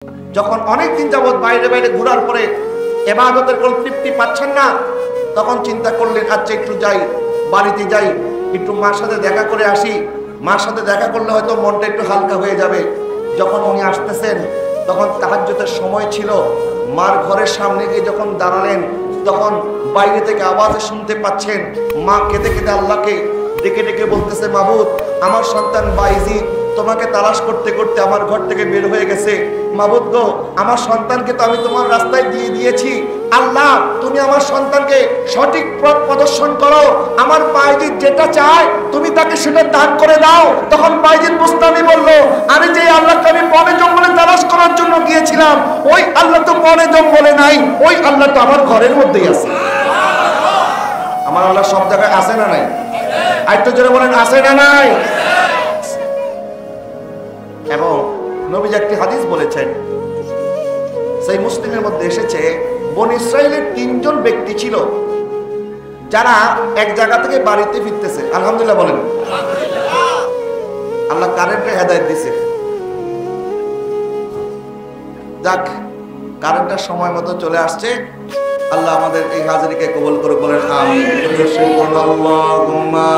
যখন অনেক দিন যাবত বাইরে বাইরে ঘোরার পরে ইবাদতের কোন তৃপ্তি পাচ্ছেন না, তখন চিন্তা করলেন আচ্ছা একটু যাই, বাড়িতে যাই, একটু মার সাথে দেখা করে আসি। মার সাথে দেখা করলে হয়তো মনটা একটু হালকা হয়ে যাবে। যখন উনি আসতেছেন তখন তাহাজ্জুদের সময় ছিল। মার ঘরের সামনে গিয়ে যখন দাঁড়ালেন তখন বাইরে থেকে আওয়াজ শুনতে পাচ্ছেন মা কেঁদে কেঁদে আল্লাহকে ডেকে ডেকে বলতেছে, মাবুদ আমার সন্তান বাইজিদ তোমাকে তালাশ করতে করতে আমার ঘর থেকে বের হয়ে গেছে। মাবুদ গো, আমার সন্তানকে তো আমি তোমার রাস্তায় দিয়ে দিয়েছি। আল্লাহ তুমি আমার সন্তানকে সঠিক পথ প্রদর্শন করো, আমার বাইজিদ যেটা চায় তুমি তাকে সেটা দান করে দাও। তখন বাইজিদ মুস্তামি বলল, আমি যে আল্লাহকে আমি বনে জঙ্গলে তালাশ করার জন্য গিয়েছিলাম, ওই আল্লাহ তো বনে জঙ্গলে নাই, ওই আল্লাহ তো আমার ঘরের মধ্যেই আছে। আমার আল্লাহ সব জায়গায় আছে না নাই? আরেকটু জোরে বলেন, আছে না নাই? এবং নবীজি একটি হাদিস বলেছেন, সেই মুসলিমের মধ্যে এসেছে, বনী ইসরাইলের 3 জন ব্যক্তি ছিল যারা এক জায়গা থেকে বাড়িতে ফিরতেছে। আলহামদুলিল্লাহ বলেন। আল্লাহ কারেন্টের হেদায়েত দিয়েছে। যাক, কারেন্টটা সময় মতো চলে আসছে। আল্লাহ আমাদের এই হাজিরিকে কবুল করে বলেন আমিন। আল্লাহুম্মা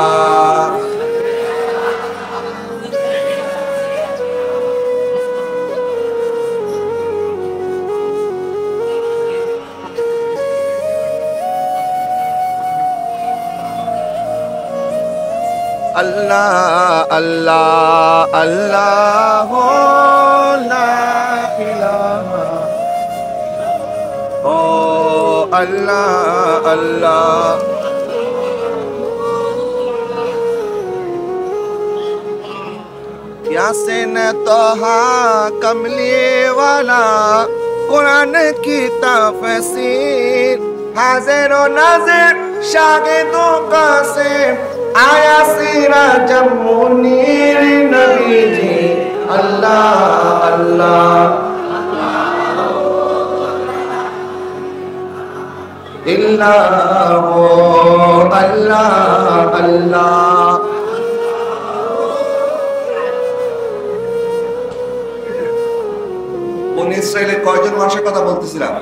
আল্লাহ আল্লাহ আল্লাহ লা ইলাহা ও আল্লাহ আল্লাহ यासीन तोहा कमली वाला कुरान की तफसीर हाजिर व नाज़िर शागिदों का से आया सिराज मुनीर नबी जी अल्लाह अल्लाह इल्लाह अल्लाह अल्लाह। বনী ইসরাইলের কয়জন মানুষের কথা বলতেছিলাম?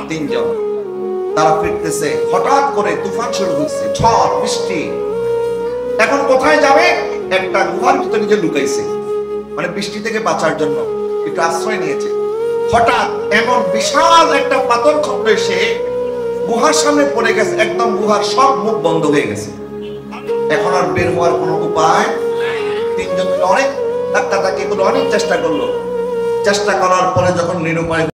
3 জন। তারা ফিরতেছে, হঠাৎ করে তুফান শুরু হয়েছে, ঝড় বৃষ্টি। এখন কোথায় যাবে? একটা গুহার ভিতরে নিজে লুকাইছে, মানে বৃষ্টি থেকে বাঁচার জন্য একটু আশ্রয় নিয়েছে। হঠাৎ এমন বিশাল একটা পাথর খন্ড এসে গুহার সামনে পড়ে গেছে, একদম গুহার সব মুখ বন্ধ হয়ে গেছে। এখন আর বের হওয়ার কোনো উপায়। 3 জন মিলে অনেক ধাক্কাধাক্কি করে অনেক চেষ্টা করলো। চেষ্টা করার পরে যখন নিরুপায়